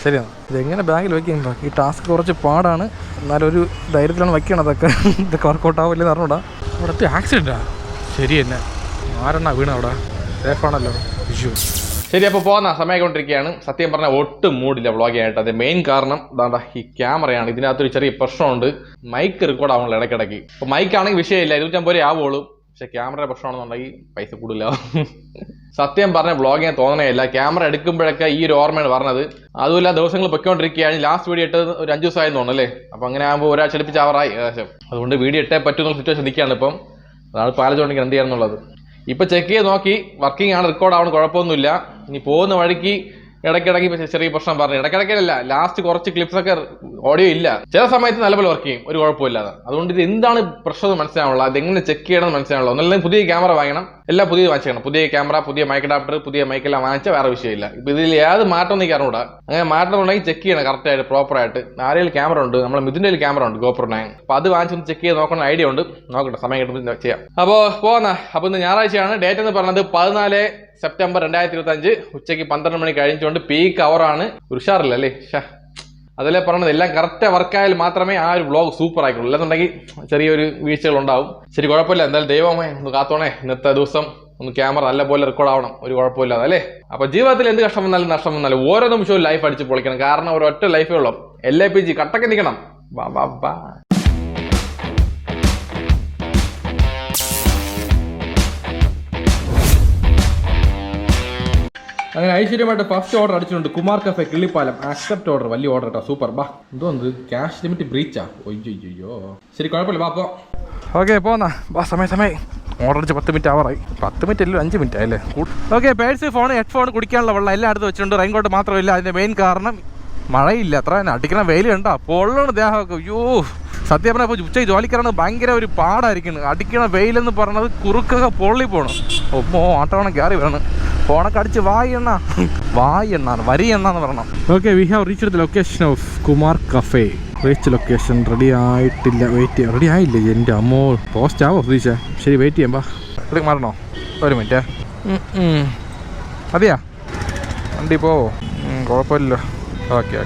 ശരിയാണ്. ഇതെങ്ങനെ ബാഗിൽ വയ്ക്കുന്നുണ്ടോ? ഈ ടാസ്ക് കുറച്ച് പാടാണ്, എന്നാലും ഒരു ധൈര്യത്തിലാണ് വയ്ക്കണം. ഇതൊക്കെ വർക്കൗട്ട് ആവില്ലെന്ന് അറിഞ്ഞൂടാ. അവിടെ ആക്സിഡൻറ്റാ? ശരി തന്നെ, ആരെണ്ണ വീണ അവിടെ? സേഫാണല്ലോ. ഇഷ്യൂ ശരി. അപ്പോൾ പോകുന്ന സമയമായിക്കൊണ്ടിരിക്കുകയാണ്. സത്യം പറഞ്ഞാൽ ഒട്ടും മൂടില്ല വ്ളോഗ് ചെയ്യാനായിട്ട്. അത് മെയിൻ കാരണം ഇതാണ്ട ഈ ക്യാമറയാണ്. ഇതിനകത്തൊരു ചെറിയ പ്രശ്നമുണ്ട്, മൈക്ക് റെക്കോർഡ് ആവണല്ലോ ഇടയ്ക്കിടയ്ക്ക്. അപ്പോൾ മൈക്കാണെങ്കിൽ വിഷയമില്ല, 250 രൂപ ആവുള്ളൂ. പക്ഷെ ക്യാമറ പ്രശ്നമാണെന്നുണ്ടെങ്കിൽ പൈസ കൂടുതല. സത്യം പറഞ്ഞ വ്ളോഗ് ചെയ്യാൻ തോന്നണേയില്ല. ക്യാമറ എടുക്കുമ്പോഴൊക്കെ ഈ ഒരു ഓർമ്മയാണ് പറഞ്ഞത്. അതുമില്ല, ദിവസങ്ങൾ പൊയ്ക്കൊണ്ടിരിക്കുകയാണ്. ലാസ്റ്റ് വീഡിയോ ഇട്ടത് ഒരു 5 ദിവസമായി തോന്നുന്നു അല്ലേ? അപ്പോൾ അങ്ങനെ ആകുമ്പോൾ ഒരാഴ്ച അടുപ്പിച്ചാവറായി ഏകദേശം. അതുകൊണ്ട് വീഡിയോ ഇട്ടേ പറ്റുന്ന സിറ്റുവേഷൻ നിൽക്കുകയാണ് ഇപ്പം. അതാണ് പാലിച്ചുകൊണ്ടെങ്കിൽ എന്ത് ചെയ്യാന്നുള്ളത്. ഇപ്പം ചെക്ക് ചെയ്ത് നോക്കി, വർക്കിംഗ് ആണ്, റെക്കോർഡ് ആവണം, കുഴപ്പമൊന്നുമില്ല. ഇനി പോകുന്ന വഴിക്ക് ഇടയ്ക്കിടയ്ക്ക് ചെറിയ പ്രശ്നം പറഞ്ഞു. ഇടയ്ക്കിടയ്ക്കല്ല, ലാസ്റ്റ് കുറച്ച് ക്ലിപ്സൊക്കെ ഓഡിയോ ഇല്ല. ചില സമയത്ത് നല്ലപോലെ വർക്ക് ചെയ്യും, ഒരു കുഴപ്പമില്ലാതെ. അതുകൊണ്ട് ഇത് എന്താണ് പ്രശ്നം മനസ്സിലാവുള്ളൂ, അതെങ്ങനെ ചെക്ക് ചെയ്യണമെന്ന് മനസ്സിലാവുള്ളൂ. ഒന്നല്ലെങ്കിൽ പുതിയ ക്യാമറ വാങ്ങണം, എല്ലാം പുതിയത് വാങ്ങിക്കണം. പുതിയ ക്യാമറ, പുതിയ മൈക്ക് അഡാപ്റ്റർ, പുതിയ മൈക്കെല്ലാം വാങ്ങിച്ചാൽ വേറെ വിഷയമില്ല. ഇപ്പം ഇതിൽ ഏത് മാറ്റം എനിക്ക് അറിഞ്ഞൂടാ. അങ്ങനെ മാറ്റമുണ്ടെങ്കിൽ ചെക്ക് ചെയ്യണം കറക്റ്റായിട്ട്, പ്രോപ്പറായിട്ട്. ആരെങ്കിലും ക്യാമറ ഉണ്ട്, നമ്മളെ മിഥുൻ്റെ ക്യാമറ ഉണ്ട്, GoPro 9. അപ്പോൾ അത് വാങ്ങിച്ചൊന്ന് ചെക്ക് ചെയ്ത് നോക്കണം ഐഡിയ ഉണ്ട്. നോക്കട്ടെ, സമയം കിട്ടുമ്പോൾ ചെയ്യാം. അപ്പോൾ പോകുന്ന അപ്പോൾ ഇന്ന് ഞായറാഴ്ചയാണ്. ഡേറ്റ് എന്ന് പറയുന്നത് 14 സെപ്റ്റംബർ 2025 ഉച്ചയ്ക്ക് 12 മണി കഴിഞ്ഞുകൊണ്ട് പീക്ക് അവറാണ്. ഉഷാറില്ല അല്ലേ? അതല്ലേ പറഞ്ഞത്, എല്ലാം കറക്റ്റ് വർക്കായാൽ മാത്രമേ ആ ഒരു വ്ളോഗ് സൂപ്പർ ആയിക്കോളൂ. അല്ലെന്നുണ്ടെങ്കിൽ ചെറിയൊരു വീഴ്ചകൾ ഉണ്ടാവും. ശരി, കുഴപ്പമില്ല. എന്തായാലും ദൈവമേ ഒന്ന് കാത്തോണേ, ഇന്നത്തെ ദിവസം ഒന്ന് ക്യാമറ നല്ലപോലെ റെക്കോർഡ് ആവണം, ഒരു കുഴപ്പമില്ലാതെ അല്ലേ? അപ്പൊ ജീവിതത്തിൽ എന്ത് കഷ്ടം വന്നാലും നഷ്ടം വന്നാലും ഓരോ നിമിഷവും ലൈഫ് അടിച്ച് പൊളിക്കണം. കാരണം ഒരു ഒറ്റ ലൈഫേ ഉള്ളൂ. LAPG കട്ടക്ക് നിൽക്കണം. ബാ. അങ്ങനെ ഐശ്വര്യമായിട്ട് ഫസ്റ്റ് ഓർഡർ അടിച്ചിട്ടുണ്ട്. Kumar cafe, Killipalam. Accept order, വലിയ ഓർഡർ കേട്ടോ, സൂപ്പർ. ബാ, എന്തോ ക്യാഷ് ലിമിറ്റ് ബ്രീച്ചാ? ഒയ്യോ. ശരി, കുഴപ്പമില്ല, ബാ. ഓക്കെ, പോന്നാ. ബാ, സമയം ഓർഡർ അടിച്ച് 10 മിനിറ്റ് ആവറായി. 10 മിനിറ്റ് അല്ലല്ലോ, 5 മിനിറ്റ് ആയല്ലേ? ഓക്കെ, പേഴ്സ്, ഫോൺ, ഹെഡ്ഫോൺ, കുടിക്കാനുള്ള വെള്ളം എല്ലാം അടുത്ത് വെച്ചിട്ടുണ്ട്. റെയിൻകോട്ട് മാത്രമില്ല. അതിൻ്റെ മെയിൻ കാരണം മഴയില്ല. അത്ര തന്നെ അടിക്കണ വെയിൽ കണ്ടോ, പൊള്ളണ ദേഹമൊക്കെ. അയ്യോ, സത്യം പറഞ്ഞാൽ ഇപ്പോൾ ഉച്ചയ്ക്ക് ജോലിക്കാരാണ് ഭയങ്കര ഒരു പാടായിരിക്കുന്നത്. അടിക്കണ വെയിലെന്ന് പറഞ്ഞത് കുറുക്കൊക്കെ പൊള്ളി പോകണം. ആട്ടോണം കയറി വേണം. ഫോണൊക്കെ അടിച്ച് വരി എണ്ണാന്ന് പറയണം. Okay, we have reached the location of Kumar cafe. Reach location. Ready ആയിട്ടില്ല, വെയിറ്റ് ചെയ്യാം. റെഡി ആയില്ലേ? എൻ്റെ അമ്മോ, പോസ്റ്റ് ആവോ പ്രതീക്ഷ? ശരി, വെയിറ്റ് ചെയ്യാം. ബാ, ഇവിടേക്ക് മാറണോ? ഒരു മിനിറ്റ്. അതെയാ, വണ്ടി പോവോ? കുഴപ്പമില്ലല്ലോ. ഓക്കെ,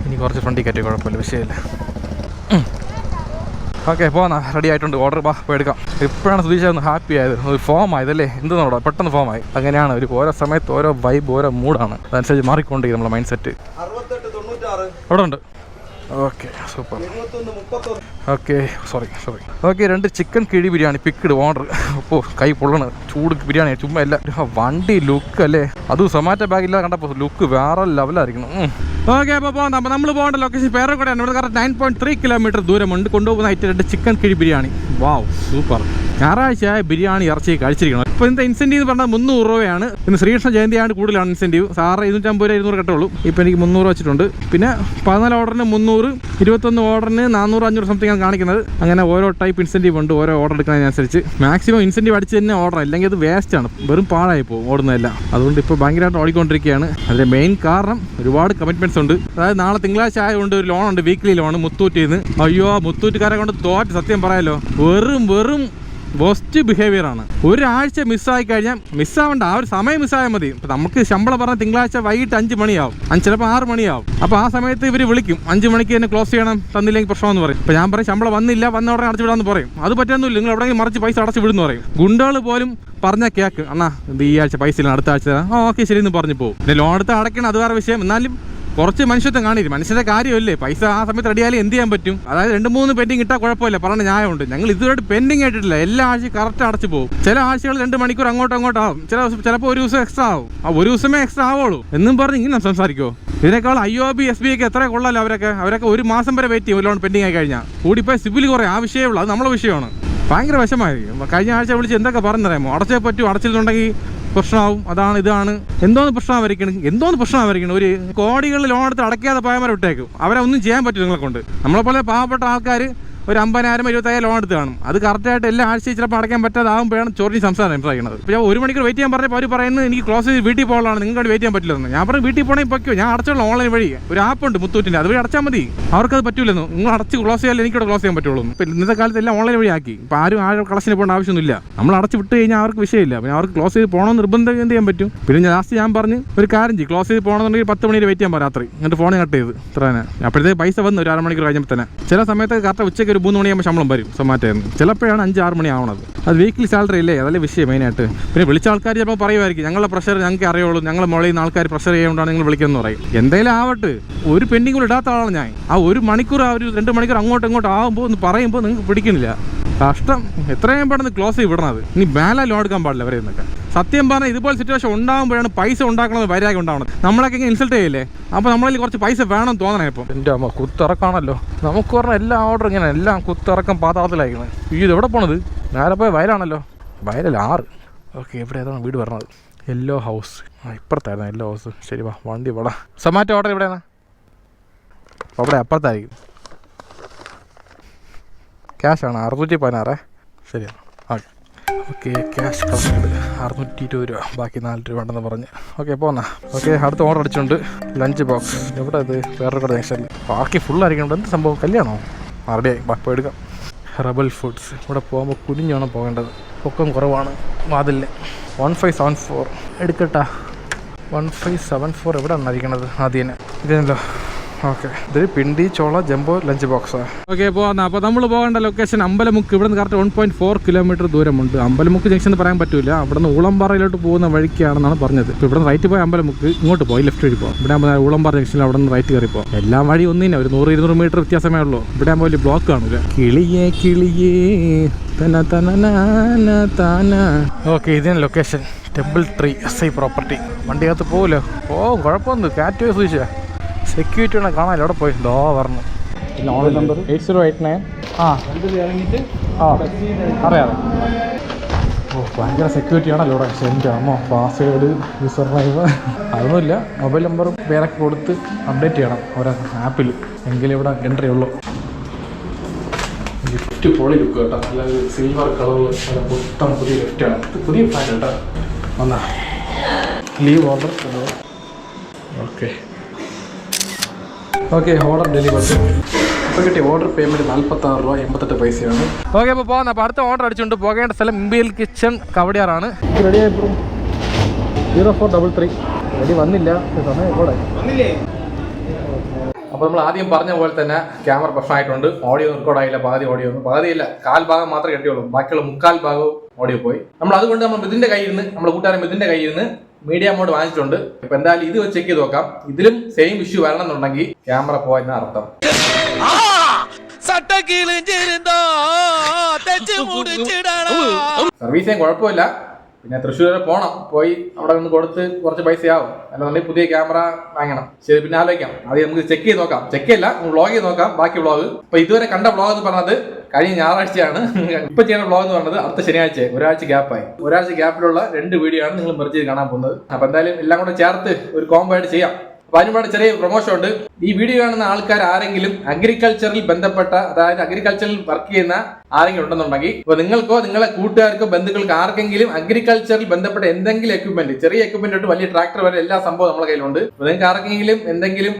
ഇനി കുറച്ച് ഫ്രണ്ടിൽ കയറ്റി, കുഴപ്പമില്ല, വിഷയമില്ല. ഓക്കെ, പോന്നാ. റെഡി ആയിട്ടുണ്ട്. ഓർഡർ എടുക്കാം. ഇപ്പോഴാണ് സുധീഷ ഒന്ന് ഹാപ്പി ആയത്, ഒരു ഫോം ആയതല്ലേ? എന്തെന്നോടാ, പെട്ടെന്ന് ഫോം ആയി. അങ്ങനെയാണ് ഓരോ സമയത്ത് ഓരോ വൈബ്, ഓരോ മൂഡാണ്. അതനുസരിച്ച് മാറിക്കൊണ്ടിരിക്കും നമ്മളെ മൈൻഡ് സെറ്റ്. അവിടെ ഉണ്ട്. Okay, super. Okay, sorry. Okay, 2 chicken കിഴി ബിരിയാണി പിക്ഡ് ഓർഡർ. അപ്പോൾ കൈ പൊള്ളണ്, ചൂട് ബിരിയാണി ചുമ്മാ അല്ല. വണ്ടി ലുക്ക് അല്ലേ, അതും സൊമാറ്റോ ബാഗില്ലാതെ കണ്ടപ്പോൾ ലുക്ക് വേറെ ലെവലായിരിക്കണം. ഓക്കെ, അപ്പോൾ പോകാം. അപ്പോൾ നമ്മൾ പോകേണ്ട ലൊക്കേഷൻ പേരക്കോടയാണ്. ഇവിടെ കറക്റ്റ് 9.3 കിലോമീറ്റർ ദൂരമുണ്ട്. കൊണ്ടുപോകുന്ന ഐറ്റം 2 ചിക്കൻ കിഴി ബിരിയാണി. വാവ്, സൂപ്പർ. ഞായറാഴ്ച ബിരിയാണി ഇറച്ചി കഴിച്ചിരിക്കണം. ഇപ്പോൾ ഇന്നത്തെ ഇൻസെൻറ്റീവ് എന്ന് പറഞ്ഞാൽ 300 രൂപയാണ്. ഇന്ന് ശ്രീകൃഷ്ണ ജയന്തിയാണ് കൂടുതലാണ് ഇൻസെൻറ്റീവ്. സാറ് 250 200 കട്ടുള്ളൂ. ഇപ്പോൾ എനിക്ക് 300 വെച്ചിട്ടുണ്ട്. പിന്നെ 14 ഓർഡറിന് 300, 21 ഓർഡറിന് 400 500 സംതിങ് ആണ് കാണിക്കുന്നത്. അങ്ങനെ ഓരോ ടൈപ്പ് ഇൻസെൻറ്റീവ് ഉണ്ട്, ഓരോ ഓർഡർ എടുക്കുന്നതിനനുസരിച്ച്. മാക്സിമം ഇൻസെൻറ്റീവ് അടിച്ച് തന്നെ ഓർഡർ, അല്ലെങ്കിൽ അത് വേസ്റ്റാണ്, വെറും പാഴായി പോകും ഓടുന്നതെല്ലാം. അതുകൊണ്ട് ഇപ്പോൾ ഭയങ്കരമായിട്ട് ഓടിക്കൊണ്ടിരിക്കുകയാണ്. അതിൻ്റെ മെയിൻ കാരണം ഒരുപാട് കമ്മിറ്റ്മെൻറ്റ്സ് ഉണ്ട്. അതായത് നാളെ തിങ്കളാഴ്ച ആയതുകൊണ്ട് ഒരു ലോണുണ്ട്, വീക്ക്ലി ലോൺ മുത്തൂറ്റിൽ നിന്ന്. അയ്യോ, മുത്തൂറ്റുകാരെ കൊണ്ട് തോറ്റ്, സത്യം പറയാലോ. വെറും ബോസ്റ്റ് ബിഹേവിയർ ആണ്. ഒരാഴ്ച മിസ്സായി കഴിഞ്ഞാൽ മിസ്സാവേണ്ട, ആ ഒരു സമയം മിസ്സായാൽ മതി. ഇപ്പം നമുക്ക് ശമ്പളം പറഞ്ഞാൽ തിങ്കളാഴ്ച വൈകിട്ട് 5 മണിയാവും, ചിലപ്പോൾ 6 മണിയാവും. അപ്പോൾ ആ സമയത്ത് ഇവർ വിളിക്കും, 5 മണിക്ക് തന്നെ ക്ലോസ് ചെയ്യണം, തന്നില്ലെങ്കിൽ പ്രശ്നമെന്ന് പറയും. അപ്പോൾ ഞാൻ പറയും ശമ്പളം വന്നില്ല, വന്ന ഉടനെ അടച്ചു വിടാമെന്ന് പറയും. അത് പറ്റുന്നില്ല, നിങ്ങൾ എവിടെയെങ്കിലും മറിച്ച് പൈസ അടച്ചു വിടുന്നു പറയും. ഗുണ്ടകൾ പോലും പറഞ്ഞാൽ കേക്ക്, അണ്ണാ ഇത് ഈ ആഴ്ച പൈസ ഇല്ല, അടുത്ത ആഴ്ച തരാം. ഓക്കെ ശരി എന്ന് പറഞ്ഞു പോകും. പിന്നെ ലോൺ എടുത്ത് അടയ്ക്കണം, അത് വേറെ വിഷയം. എന്നാലും കുറച്ച് മനുഷ്യത്വം കാണില്ല. മനുഷ്യൻ്റെ കാര്യമല്ലേ, പൈസ ആ സമയത്ത് റെഡിയായാലും എന്ത് ചെയ്യാൻ പറ്റും? അതായത് 2-3 പെൻഡിങ് ഇട്ടാൽ കുഴപ്പമില്ല, പറഞ്ഞ ന്യായമുണ്ട്. ഞങ്ങൾ ഇതുവരെ പെൻഡിങ് ആയിട്ടില്ല, എല്ലാ ആഴ്ചയും കറക്റ്റ് അടച്ചു പോകും. ചില ആഴ്ചകൾ 2 മണിക്കൂർ അങ്ങോട്ടാവും, ചിലപ്പോൾ ഒരു ദിവസം എക്സ്ട്രാ ആവും. ആ ഒരു ദിവസമേ എക്സ്ട്രാ ആവുള്ളൂ എന്നും പറഞ്ഞ് ഇങ്ങനെ സംസാരിക്കുമോ? ഇതിനേക്കാൾ IOB SBI ഒക്കെ എത്ര കൊള്ളല്ലോ. അവരൊക്കെ 1 മാസം വരെ വെയിറ്റ് ചെയ്യും ലോൺ പെൻഡിങ് ആയി കഴിഞ്ഞാൽ. കൂടിപ്പോയി സിബിൽ കുറേ, ആ വിഷയമുള്ളൂ, അത് നമ്മളെ വിഷയമാണ്. ഭയങ്കര വിഷമായിരിക്കും. കഴിഞ്ഞ ആഴ്ച വിളിച്ച് എന്തൊക്കെ പറഞ്ഞറിയാമോ? അടച്ചേ പറ്റൂ, അടച്ചിട്ടുണ്ടെങ്കിൽ പ്രശ്നമാവും, അതാണ് എന്തോന്ന് പ്രശ്നമായിരിക്കണം. ഒരു കോടികളിൽ ലോൺ എടുത്ത് അടയ്ക്കാതെ പോയവരെ വിട്ടേക്കും. അവരെ ഒന്നും ചെയ്യാൻ പറ്റും നിങ്ങളെ കൊണ്ട്. നമ്മളെപ്പോലെ പാവപ്പെട്ട ആൾക്കാർ ഒരു 50,000-25,000 ലോൺ എടുത്ത് കാണും. അത് കറക്റ്റായിട്ട് എല്ലാ ആഴ്ചയും ചിലപ്പോൾ അടയ്ക്കാൻ പറ്റാതാകുമ്പോഴാണ് ചൊറിഞ്ഞ് സംസാരം പറയുന്നത്. ഇപ്പോൾ ഞാൻ 1 മണിക്കൂർ വെയിറ്റ് ചെയ്യാൻ പറഞ്ഞപ്പോൾ അവർ പറയുന്നത് എനിക്ക് ക്ലോസ് ചെയ്ത് വീട്ടിൽ പോകാനാണ്, നിങ്ങൾക്ക് വെയിറ്റ് ചെയ്യാൻ പറ്റില്ലെന്ന്. ഞാൻ പറഞ്ഞു വീട്ടിൽ പോകണമെങ്കിൽ പൊയ്ക്കോ, ഞാൻ അടച്ചോളാം ഓൺലൈൻ വഴി. ഒരു ആപ്പുണ്ട് മുത്തൂറ്റിൻ്റെ, അതുവഴി അടച്ചാൽ മതി. അവർക്കത് പറ്റില്ലെന്നു, നിങ്ങൾ അടച്ച് ക്ലോസ് ചെയ്യാൻ എനിക്കിവിടെ ക്ലോസ് ചെയ്യാൻ പറ്റുള്ളൂ. ഇപ്പോൾ ഇന്നത്തെ കാലത്ത് എല്ലാം ഓൺലൈൻ വഴി ആക്കി. ഇപ്പോൾ ആരും കളക്ഷന് പോകേണ്ട ആവശ്യമൊന്നുമില്ല. നമ്മൾ അടച്ച് വിട്ട് കഴിഞ്ഞാൽ അവർക്ക് വിഷയമില്ല. പിന്നെ അവർക്ക് ക്ലോസ് ചെയ്ത് പോകണമെന്ന് നിർബന്ധം എന്ത് ചെയ്യാൻ പറ്റും. പിന്നെ ലാസ്റ്റ് ഞാൻ പറഞ്ഞു ഒരു കാര്യം ചെയ്യും, ക്ലോസ് ചെയ്ത് പോകണമെന്നുണ്ടെങ്കിൽ 10 മണി വെയിറ്റ് ചെയ്യാൻ പറയാം രാത്രി. എന്നിട്ട് ഫോൺ കട്ട് ചെയ്ത് ഇത്ര തന്നെ. അപ്പോഴത്തേക്ക് പൈസ വന്ന് ഒരു 1/2 മണിക്കൂർ കഴിഞ്ഞപ്പോൾ തന്നെ. ചില സമയത്ത് കറക്റ്റ് ഉച്ചയ്ക്ക് ഒരു 3 മണിയാകുമ്പോൾ ശമ്പളം വരും സൊമാറ്റോന്ന്. ചിലപ്പോഴാണ് 5-6 മണി ആവണത്. അത് വീക്കിലി സാലറി ഇല്ലേ, അതല്ലേ വിഷയം മെയിനായിട്ട്. പിന്നെ വിളിച്ച ആൾക്കാർ ചിലപ്പോൾ പറയുമായിരിക്കും ഞങ്ങളുടെ പ്രഷർ ഞങ്ങൾക്ക് അറിയുള്ളൂ, ഞങ്ങളെ മുകളിൽ നിന്ന് ആൾക്കാർ പ്രഷർ ചെയ്യുകൊണ്ടാണ് നിങ്ങൾ വിളിക്കുന്നത് പറയും. എന്തായാലും ആവട്ടെ, ഒരു പെൻഡിങ് കൂടെ ഇടാത്ത ആളാണ് ഞാൻ. ആ 1 മണിക്കൂർ ആ ഒരു 2 മണിക്കൂർ അങ്ങോട്ടും ഇങ്ങോട്ടും ആകുമ്പോൾ ഒന്ന് പറയുമ്പോൾ നിങ്ങൾക്ക് പിടിക്കുന്നില്ല. കഷ്ടം, എത്രയും പെട്ടെന്ന് ക്ലോസ് ചെയ്ത് വിടണത്. ഇനി ബാല ലോൺ എടുക്കാൻ പാടില്ല അവരെ എന്നൊക്കെ. സത്യം പറഞ്ഞാൽ ഇതുപോലെ സിറ്റുവേഷൻ ഉണ്ടാകുമ്പോഴാണ് പൈസ ഉണ്ടാക്കുന്നത് വൈരാഗ്യം ഉണ്ടാവുന്നത്. നമ്മളൊക്കെ ഇങ്ങനെ ഇൻസൾട്ട് ചെയ്യില്ലേ, അപ്പോൾ നമ്മളിൽ കുറച്ച് പൈസ വേണം തോന്നണേ. ഇപ്പം എൻ്റെ അമ്മ കുത്തിറക്കാണല്ലോ നമുക്ക് പറഞ്ഞാൽ എല്ലാ ഓർഡർ ഇങ്ങനെ എല്ലാം കുത്തിറക്കം പാതാളത്തിലായിരിക്കുന്നത്. ഇത് എവിടെ പോണത്? നേരെ പോയ വയലാണല്ലോ, വയലല്ല 6. ഓക്കെ, ഇവിടെ ഏതാണ് വീട് പറഞ്ഞത്? Yellow house. ഇപ്പുറത്തായിരുന്നു യെല്ലോ ഹൗസ്. ശരി വാ, വണ്ടി ഇവിടെ. സൊമാറ്റോ ഓർഡർ എവിടെയാണ്? അവിടെ അപ്പുറത്തായിരിക്കും. ക്യാഷാണ് 616. ശരിയാണ്. ഓക്കെ ക്യാഷ് കളക്ട് 620 രൂപ, ബാക്കി 4 രൂപ ഉണ്ടെന്ന് പറഞ്ഞ്. ഓക്കെ പോന്നാ. ഓക്കെ അടുത്ത ഓർഡർ അടിച്ചുകൊണ്ട് ലഞ്ച് ബോക്സ്. എവിടെ ഇത്? വേറൊരു കട ജംഗ്ഷനിൽ. ബാക്കി ഫുള്ളായിരിക്കണം. എന്ത് സംഭവം? കല്യാണോ? റെഡിയായി, ബാക്കി എടുക്കാം. റബൽ ഫുഡ്സ്. ഇവിടെ പോകുമ്പോൾ കുനിഞ്ഞാണ് പോകേണ്ടത്, പൊക്കം കുറവാണ്. വാതിലിന് 1574 എടുക്കട്ടാ. 1574 എവിടെ ആണ് ആദ്യം? ഇതിനല്ലോ. ഓക്കെ, ഇതൊരു പിണ്ടി ചോള ജംബോ ലഞ്ച് ബോക്സാണ്. ഓക്കെ പോകാം. അപ്പോൾ നമ്മൾ പോകേണ്ട ലൊക്കേഷൻ അമ്പലമുക്ക്. ഇവിടെ നിന്ന് കറക്റ്റ് 1.4 കിലോമീറ്റർ ദൂരമുണ്ട്. അമ്പലമുക്ക് ജംഗ്ഷൻ എന്ന് പറയാൻ പറ്റില്ല, അവിടെ നിന്ന് ഊളംപാറയിലോട്ട് പോകുന്ന വഴിക്കാണെന്നാണ് പറഞ്ഞത്. ഇപ്പോൾ ഇവിടെ നിന്ന് റൈറ്റ് പോയി അമ്പലമുക്ക്, ഇങ്ങോട്ട് പോയി ലെഫ്റ്റ് വഴി പോകും. ഇവിടെ ആകുമ്പോൾ ഊളംപാറ ജംഗ്ഷനിൽ അവിടെ നിന്ന് റൈറ്റ് കയറി പോകും. എല്ലാം വഴി ഒന്നിനെ ഒരു 100-200 മീറ്റർ വ്യത്യാസമേ ഉള്ളൂ. ഇവിടെ ആകുമ്പോൾ വലിയ ബ്ലോക്ക് കാണില്ല. കിളിയേ കിളിയേ തന തന താന. ഓക്കെ, ഇതിന് location temple tree SI property. വണ്ടിക്കകത്ത് പോകില്ലോ, പോകും, കുഴപ്പമൊന്നും. കാറ്റ് സൂക്ഷിച്ചാ സെക്യൂരിറ്റി വേണം കാണാമല്ലോ. അവിടെ പോയി ഡോ പറഞ്ഞു. പിന്നെ ഓൺലൈൻ നമ്പർ 8089. അറിയാതെ. ഓ ഭയങ്കര സെക്യൂരിറ്റി ആണല്ലോ ഇവിടെ. എൻ്റെ അമ്മ, പാസ്വേഡ് യൂസർ നെയിം അതൊന്നുമില്ല. മൊബൈൽ നമ്പറും പേരൊക്കെ കൊടുത്ത് അപ്ഡേറ്റ് ചെയ്യണം ഓരോ ആപ്പിൽ, എങ്കിലും ഇവിടെ എൻട്രി ഉള്ളൂ. ലിഫ്റ്റ് പൊളി ലുക്ക് കേട്ടോ, നല്ല സിൽവർ കളറിൽ നല്ല പുത്തം പുതിയ ലിഫ്റ്റാണ്. പുതിയ ഫാൻ കേട്ടോ. വന്നാ leave order. Okay okay, order deliver. ഇപ്പോൾ കിട്ടിയ ഓർഡർ പേയ്മെൻറ്റ് 46 രൂപ 88 പൈസയാണ്. ഓക്കെ, അപ്പോൾ പോകുന്നത്. അപ്പോൾ അടുത്ത ഓർഡർ അടിച്ചുകൊണ്ട് പോകേണ്ട സ്ഥലം ഇമ്പീരിയൽ കിച്ചൺ കവടിയാറാണ്. റെഡിയായി 0433. റെഡി വന്നില്ല, സമയം കൂടെ വന്നില്ലേ. അപ്പോൾ നമ്മൾ ആദ്യം പറഞ്ഞ പോലെ തന്നെ ക്യാമറ പ്രശ്നമായിട്ടുണ്ട്. ഓഡിയോ റെക്കോർഡായില്ല, പാതിയില്ല, 1/4 ഭാഗം മാത്രമേ കിട്ടിയുള്ളൂ. ബാക്കിയുള്ള 3/4 ഭാഗവും ഓഡിയോ പോയി. നമ്മൾ അതുകൊണ്ട് നമ്മൾ മിഥുൻ്റെ കയ്യിൽ നിന്ന്, നമ്മുടെ കൂട്ടുകാരൻ മിഥുൻ്റെ കയ്യിൽ നിന്ന് മീഡിയ മോഡ് വാങ്ങിച്ചിട്ടുണ്ട്. ഇപ്പൊ എന്തായാലും ഇത് വെച്ച് ചെക്ക് ചെയ്ത് നോക്കാം. ഇതിലും സെയിം ഇഷ്യൂ വരണം എന്നുണ്ടെങ്കിൽ ക്യാമറ പോയെന്ന അർത്ഥം. സർവീസിനും കുഴപ്പമില്ല. പിന്നെ തൃശ്ശൂർ വരെ പോകണം, പോയി അവിടെ നിന്ന് കൊടുത്ത് കുറച്ച് പൈസയാവും. അല്ലാന്നുണ്ടെങ്കിൽ പുതിയ ക്യാമറ വാങ്ങണം. ശരി, പിന്നെ ആലോചിക്കാം. ആദ്യം നമുക്ക് ചെക്ക് ചെയ്ത് നോക്കാം. ചെക്ക് ചെയ്യില്ല, വ്ളോഗ് ചെയ്ത് നോക്കാം. ബാക്കി വ്ളോഗ് ഇപ്പൊ ഇതുവരെ കണ്ട വ്ളോഗ് എന്ന് പറഞ്ഞത് കഴിഞ്ഞ ഞായറാഴ്ചയാണ്. ഇപ്പൊ ചെയ്യുന്ന വ്ളോഗ് എന്ന് പറഞ്ഞത് അടുത്ത ശനിയാഴ്ച. ഒരാഴ്ച ഗ്യാപ്പായി. ഒരാഴ്ച ഗ്യാപ്പിലുള്ള 2 വീഡിയോ ആണ് നിങ്ങൾ മെർജ് ചെയ്ത് കാണാൻ പോകുന്നത്. അപ്പൊ എന്തായാലും എല്ലാം കൂടെ ചേർത്ത് ഒരു കോംബോ ആയിട്ട് ചെയ്യാം. അപ്പൊ അതിനുപാട് ചെറിയ പ്രൊമോഷൻ ഉണ്ട്. ഈ വീഡിയോ കാണുന്ന ആൾക്കാർ ആരെങ്കിലും അഗ്രികൾച്ചറിൽ ബന്ധപ്പെട്ട, അതായത് അഗ്രികൾച്ചറിൽ വർക്ക് ചെയ്യുന്ന ആരെങ്കിലും ഉണ്ടെന്നുണ്ടെങ്കിൽ, ഇപ്പൊ നിങ്ങൾക്കോ നിങ്ങളെ കൂട്ടുകാർക്കോ ബന്ധുക്കൾക്ക് ആർക്കെങ്കിലും അഗ്രികൾച്ചറിൽ ബന്ധപ്പെട്ട എന്തെങ്കിലും എക്യുപ്മെന്റ്, ചെറിയ എക്യുപ്മെന്റ് തൊട്ട് വലിയ ട്രാക്ടർ വരെ എല്ലാ സംഭവം നമ്മുടെ കയ്യിലുണ്ട്. അപ്പൊ നിങ്ങൾക്ക് ആർക്കെങ്കിലും എന്തെങ്കിലും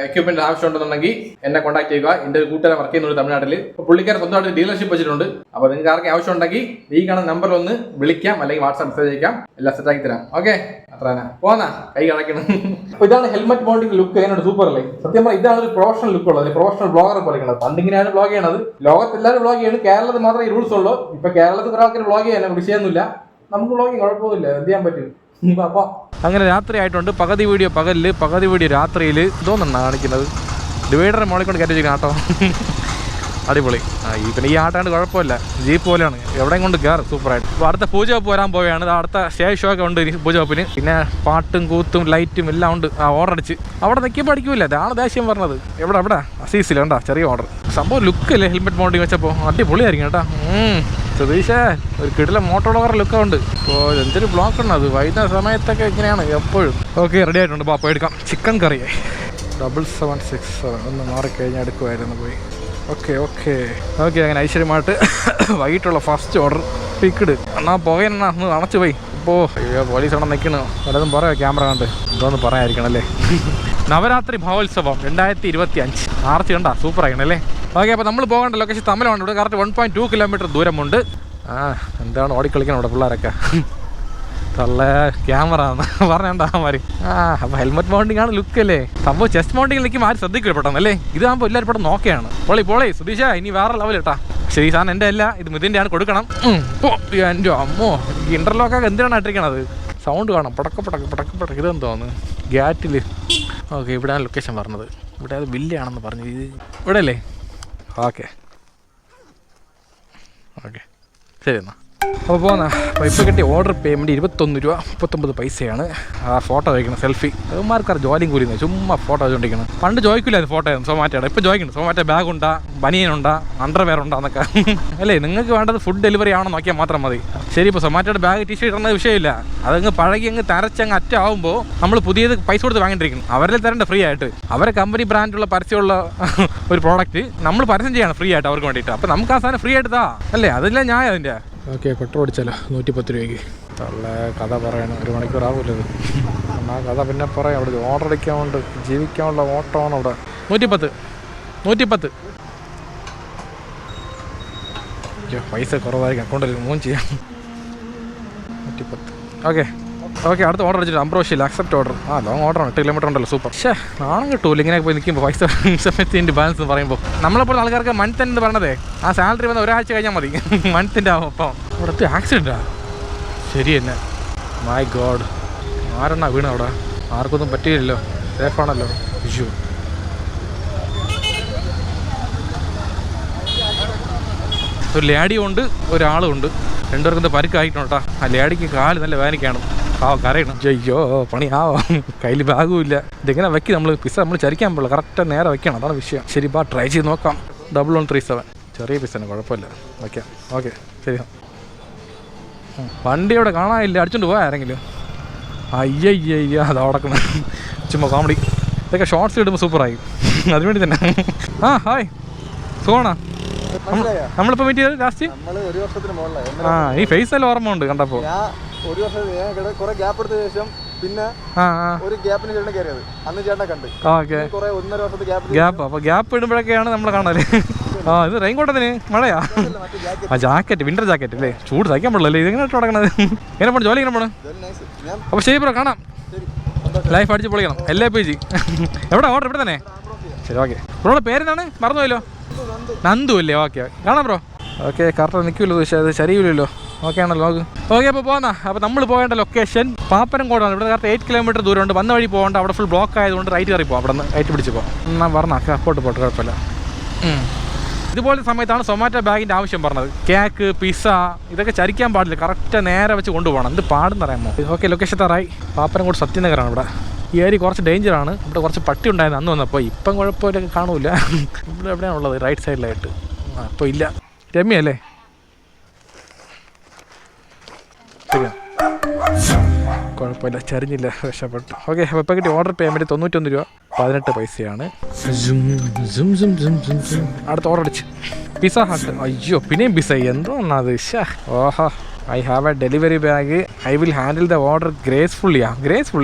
എക്യുപ്മെന്റ് ആവശ്യം ഉണ്ടെന്നുണ്ടെങ്കിൽ എന്നെ കോൺടാക്ട് ചെയ്യുക. എന്റെ ഒരു കൂട്ടുകാരൻ വർക്ക് ചെയ്യുന്നുണ്ട് തമിഴ്നാട്ടിൽ. അപ്പൊ പുള്ളിക്കാരൻ സ്വന്തമായിട്ട് ഡീലർഷിപ്പ് വെച്ചിട്ടുണ്ട്. അപ്പൊ നിങ്ങൾക്ക് ആർക്കും ആവശ്യം ഉണ്ടെങ്കിൽ ഈ കാണുന്ന നമ്പറിൽ ഒന്ന് വിളിക്കാം, അല്ലെങ്കിൽ വാട്സാപ്പ് മെസ്സേജ് അയക്കാം. എല്ലാം സെറ്റാക്കി തരാം. ഓക്കെ, അത്ര തന്നെ പോന്നാ കൈ കണക്കണം. അപ്പൊ ഇതാണ് ഹെൽമെറ്റ് മൗണ്ടിങ് ലുക്ക്. അതിനോട് സൂപ്പർ അല്ലേ? സത്യം പറഞ്ഞാൽ ഇതാണ് ഒരു പ്രൊഫഷണൽ ലുക്ക് ഉള്ളത്, പ്രൊഫഷണൽ ബ്ലോഗറെ പോലെ. പണ്ടിങ്ങനെയാണ് ബ്ലോഗ് ചെയ്യണത്. ലോകത്ത് എല്ലാവരും ബ്ലോഗ് ചെയ്യണം, കേരളത്തിൽ മാത്രമേ ഈ റൂൾസ് ഉള്ളൂ. ഇപ്പൊ കേരളത്തിൽ ഒരാൾക്കൊരു ബ്ലോഗ് ചെയ്യാൻ വിഷയമൊന്നുമില്ല, നമുക്ക് ബ്ലോഗിങ് കുഴപ്പമില്ല, എന്ത് ചെയ്യാൻ പറ്റും. അപ്പൊ അങ്ങനെ രാത്രി ആയിട്ടുണ്ട്. പകുതി വീഡിയോ പകലില്, പകുതി വീഡിയോ രാത്രിയിൽ. ഇതൊന്നാണ് കാണിക്കുന്നത്. ഡിവൈഡറെ മോളിൽ കൊണ്ട് കയറ്റി വെച്ചിരിക്കണം കേട്ടോ. അടിപൊളി. പിന്നെ ഈ ആട്ടാണ്ട് കുഴപ്പമില്ല, ജീപ്പ് പോലെയാണ്, എവിടെയും കൊണ്ട് കയറും സൂപ്പറായിട്ട്. അപ്പോൾ അടുത്ത പൂജ വെപ്പ് വരാൻ പോവുകയാണ്. അടുത്ത സ്റ്റേജ് ഷോ ഒക്കെ ഉണ്ട് പൂജ വെപ്പിന്. പിന്നെ പാട്ടും കൂത്തും ലൈറ്റും എല്ലാം ഉണ്ട്. ഓർഡർ അടിച്ച് അവിടെ നിൽക്കുമ്പോൾ അടിക്കൂല. അതാണ് ദേഷ്യം പറഞ്ഞത്. എവിടെ അസീസിൽ കണ്ടാ ചെറിയ ഓർഡർ. സംഭവം ലുക്കല്ലേ ഹെൽമെറ്റ് മൗണ്ടിങ് വെച്ചപ്പോൾ അടിപൊളിയായിരിക്കും കേട്ടോ. സുധീഷേ, ഒരു കിടില മോട്ടോർ ലുക്കൊക്കെ ഉണ്ട്. അപ്പോൾ എന്തൊരു ബ്ലോക്ക് ഉണ്ട് അത്. വൈകുന്നേര സമയത്തൊക്കെ ഇങ്ങനെയാണ് എപ്പോഴും. ഓക്കെ, റെഡി ആയിട്ടുണ്ട്. അപ്പോൾ എടുക്കാം. ചിക്കൻ കറി 7767 ഒന്ന് മാറിക്കഴിഞ്ഞാൽ എടുക്കുമായിരുന്നു പോയി. Okay okay okay. അങ്ങനെ ഐശ്വര്യമായിട്ട് വൈകിട്ടുള്ള ഫസ്റ്റ് ഓർഡർ പിക്കഡ്. എന്നാൽ പുകയെണ്ണ ഒന്ന് അണച്ചു പോയി. ഇപ്പോൾ അയ്യോ പോലീസ് അവിടെ നിൽക്കണു. പലതും പറയാം ക്യാമറ കണ്ട് എന്തോന്ന് പറയാതിരിക്കണം അല്ലേ. നവരാത്രി മഹോത്സവം 2025 ആർച്ച് കണ്ടാ സൂപ്പർ ആയിരിക്കണം അല്ലേ. ഓക്കെ, അപ്പോൾ നമ്മൾ പോകേണ്ട ലൊക്കേഷൻ തമിഴാണ്. ഇവിടെ കറക്റ്റ് 1.2 കിലോമീറ്റർ ദൂരമുണ്ട്. എന്താണ് ഓടിക്കളിക്കണം ഇവിടെ പിള്ളേരൊക്കെ. തള്ള ക്യാമറ പറഞ്ഞാ മാറി. അപ്പോൾ ഹെൽമെറ്റ് മൗണ്ടിങ് ആണ് ലുക്ക് അല്ലേ. സംഭവം ചെസ്റ്റ് മൗണ്ടിങ് നിൽക്കും ആരും ശ്രദ്ധിക്കില്ല പെട്ടെന്ന് അല്ലേ. ഇതാകുമ്പോൾ എല്ലാവരും പെട്ടെന്ന് നോക്കുകയാണ്. പോളി സുധീഷ ഇനി വേറെ ലെവൽ കേട്ടാ. ശരി സാധനം എൻ്റെ അല്ല, ഇത് മിഥുൻ്റെ ആണ് കൊടുക്കണം. എൻ്റെ അമ്മോ ഇൻ്റർലോക്കൊക്കെ എന്തിനാണ് ഇട്ടിരിക്കണത്. സൗണ്ട് കാണാം പടക്ക ഇതെന്തോന്ന് ഗ്യാറ്റിൽ. ഓക്കെ, ഇവിടെയാണ് ലൊക്കേഷൻ പറഞ്ഞത്. ഇവിടെ അത് വില്ലയാണെന്ന് പറഞ്ഞു. ഇത് ഇവിടെ അല്ലേ. ഓക്കെ ശരി എന്നാൽ അപ്പോൾ പോകുന്ന. അപ്പോൾ ഇപ്പോൾ കിട്ടിയ ഓർഡർ പേയ്മെൻറ്റ് 21 രൂപ 39 പൈസയാണ്. ഫോട്ടോ ചോദിക്കണം സെൽഫി. അവന്മാർക്കാർ ജോലിയും കൂലിയുന്നത് ചുമ്മാ ഫോട്ടോ ചോദിക്കണം. പണ്ട് ചോദിക്കില്ലായിരുന്നു ഫോട്ടോ സൊമാറ്റോയുടെ. ഇപ്പോൾ ചോദിക്കണം സൊമാറ്റോ ബാഗുണ്ടാ, ബനിയനുണ്ടാ, അണ്ടർവെയർ ഉണ്ടാ എന്നൊക്കെ അല്ലേ. നിങ്ങൾക്ക് വേണ്ടത് ഫുഡ് ഡെലിവറി ആണോ നോക്കിയാൽ മാത്രം മതി. ശരി, ഇപ്പോൾ സൊമാറ്റോയുടെ ബാഗ് ടീഷർട്ട് ഇടുന്ന വിഷയമില്ല. അതങ്ങ് പഴകി അങ്ങ് തരച്ചങ്ങ് അറ്റാവുമ്പോൾ നമ്മൾ പുതിയത് പൈസ കൊടുത്ത് വാങ്ങിണ്ടിരിക്കണം. അവരിൽ തരേണ്ട ഫ്രീ ആയിട്ട്. അവരെ കമ്പനി ബ്രാൻഡുള്ള പരസ്യമുള്ള ഒരു പ്രോഡക്റ്റ് നമ്മൾ പരസ്യം ചെയ്യണം ഫ്രീ ആയിട്ട് അവർക്ക് വേണ്ടിയിട്ട്. അപ്പോൾ നമുക്ക് ആ സാധനം ഫ്രീ ആയിട്ട് താ അല്ലേ. അതില്ല ഞാൻ അതിൻ്റെ. ഓക്കെ, പെട്രോൾ അടിച്ചാലോ 110 രൂപയ്ക്ക്. തള്ള കഥ പറയണം, 1 മണിക്കൂർ ആവില്ലത്. ആ കഥ പിന്നെ പറയാം. അവിടെ ഓർഡർ അടിക്കാനുണ്ട്, ജീവിക്കാനുള്ള ഓട്ടമാണ് അവിടെ. 110 പൈസ കുറവായിരിക്കും. അക്കൗണ്ടിൽ മൂന്ന് ചെയ്യാം. 110. ഓക്കെ അടുത്ത ഓർഡർ അടിച്ചിട്ട് അംബ്രോഷിയിൽ അക്സെപ്റ്റ് ഓർഡർ. ലോങ് ഓർഡറാണ്, 8 കിലോമീറ്റർ ഉണ്ടല്ലോ. സൂപ്പർ. പക്ഷേ നാണം കിട്ടൂല ഇങ്ങനെ പോയി നിൽക്കുമ്പോൾ പൈസ സമയത്തിൻ്റെ ബാലൻസ് എന്ന് പറയുമ്പോൾ. നമ്മളെപ്പോൾ ആൾക്കാർക്ക് മന്ത് എന്ന് പറഞ്ഞതേ ആ സാലറി വന്ന് ഒരാഴ്ച കഴിഞ്ഞാൽ മതി. മന്തിൻ്റെ ആവും. അപ്പം അവിടുത്തെ ആക്സിഡൻറ്റാ. ശരി തന്നെ. മൈ ഗോഡ്, ആരെണ്ണ വീണ അവിടെ? ആർക്കൊന്നും പറ്റിയില്ലല്ലോ, സേഫാണല്ലോ. ഇഷ്യൂ ഒരു ലേഡിയും ഉണ്ട് ഒരാളും ഉണ്ട്. രണ്ടുപേർക്കും പരിക്കായിട്ടുണ്ട് കേട്ടോ. ആ ലേഡിക്ക് കാല് നല്ല വേദനയ്ക്കാണ്. കരയണം. അയ്യോ പണിയാവോ, കയ്യിൽ ബാഗും ഇല്ല. ഇതെങ്ങനെ വെക്കി നമ്മൾ പിസ്സ നമ്മൾ ചരിക്കാൻ പാടില്ല, കറക്റ്റ് നേരെ വെക്കണം, അതാണ് വിഷയം. ശരി ബാ ട്രൈ ചെയ്ത് നോക്കാം. 1137 ചെറിയ പിസ്സയാണ്, കുഴപ്പമില്ല, വയ്ക്കാം. ഓക്കെ ശരി. വണ്ടി അവിടെ കാണാനില്ല, അടിച്ചോണ്ട് പോയാ ആരെങ്കിലും? അയ്യയ്യ അത് അടക്കണം. ചുമ്മാ കോമഡി. ഇതൊക്കെ ഷോർട്സ് ഇടുമ്പോൾ സൂപ്പറായി, അതിനുവേണ്ടി തന്നെ. ഹായ് സുഖമാണോ? നമ്മളിപ്പോൾ മീറ്റ് ചെയ്ത് ലാസ്റ്റ് ഈ ഫേസ് എല്ലാം ഓർമ്മ ഉണ്ട് കണ്ടപ്പോൾ. ഒരു വർഷം കുറെ ഗ്യാപ്പ് എടുത്ത ശേഷം പിന്നെ ഒരു ഗ്യാപ്പിന് ശേഷം കയറിയത്. അന്ന് ചേട്ടനെ കണ്ട്. ഓക്കെ, 1.5 വർഷത്തെ ഗ്യാപ്പ്. അപ്പോൾ ഗ്യാപ്പ് ഇടുമ്പോഴൊക്കെയാണ് നമ്മൾ കാണാറ്. ഇത് റെയിൻ കോട്ടത്തിന് മഴയാ. ജാക്കറ്റ്, വിന്റർ ജാക്കറ്റ് അല്ലേ, ചൂട് സഹിക്കാൻ പാടില്ലല്ലേ. ഇതെങ്ങനെ ഇട്ട് നടക്കണത്? എങ്ങനെ പോണം, ജോലി എങ്ങനെ പോണം? അപ്പോൾ ശരി ബ്രോ, കാണാം. ലൈഫ് അടിച്ച് പൊളിക്കണം. LAPG. എവിടെ ഓർഡർ? ഇവിടെ തന്നെ. ശരി ഓക്കെ. ബ്രോയുടെ പേരെന്താണ്? മറന്നുപോയല്ലോ. നന്ദു അല്ലേ? ഓക്കെ കാണാം ബ്രോ. ഓക്കെ കറക്റ്റ് നിൽക്കുമല്ലോ, പക്ഷേ അത് ശരിയില്ലല്ലോ. ഓക്കെ ആണല്ലോ നോക്ക്. ഓക്കെ അപ്പോൾ പോകുന്ന. അപ്പോൾ നമ്മൾ പോകേണ്ട ലൊക്കേഷൻ പാപ്പനംകോടാണ്. ഇവിടെ കറക്റ്റ് 8 കിലോമീറ്റർ ദൂരമുണ്ട്. വന്ന വഴി പോകേണ്ട, അവിടെ ഫുൾ ബ്ലോക്ക് ആയതുകൊണ്ട് റൈറ്റ് കയറി പോകാം. അവിടെ നിന്ന് റൈറ്റ് പിടിച്ച് പോകാം. എന്നാൽ പറഞ്ഞാൽ അപ്പോട്ട് പോട്ടെ, കുഴപ്പമില്ല. ഇതുപോലത്തെ സമയത്താണ് സൊമാറ്റോ ബാഗിൻ്റെ ആവശ്യം പറഞ്ഞത്. കേക്ക്, പിസ്സ ഇതൊക്കെ ചരിക്കാൻ പാടില്ല, കറക്റ്റ് നേരെ വെച്ച് കൊണ്ടുപോകണം. എന്ത് പാടെന്ന് അറിയാമോ? ഓക്കെ ലൊക്കേഷൻ തറായി. പാപ്പനംകോട് സത്യനഗറാണ്. ഇവിടെ ഈ ഏരിയ കുറച്ച് ഡേഞ്ചറാണ്. ഇവിടെ കുറച്ച് പട്ടി ഉണ്ടായിരുന്നു അന്ന് വന്നപ്പോൾ. ഇപ്പം കുഴപ്പമില്ല, കാണൂല. ഇവിടെ എവിടെയാണുള്ളത്? റൈറ്റ് സൈഡിലായിട്ട്. അപ്പോൾ ഇല്ല. രമ്യല്ലേ? ശരിയാ, കുഴപ്പമില്ല, ചരിഞ്ഞില്ല, രക്ഷപ്പെട്ടു. ഓക്കെ അപ്പോൾ ഇപ്പോൾ കിട്ടിയ ഓർഡർ പേയ്മെൻറ്റ് 91 രൂപ 18 പൈസയാണ്. അടുത്ത ഓർഡർ അടിച്ച് പിസ്സ ഹട്ട്. അയ്യോ പിന്നെയും പിസ്സ, എന്തോ അത്. ഓഹാ, I have a delivery bag. I will handle the order gracefully.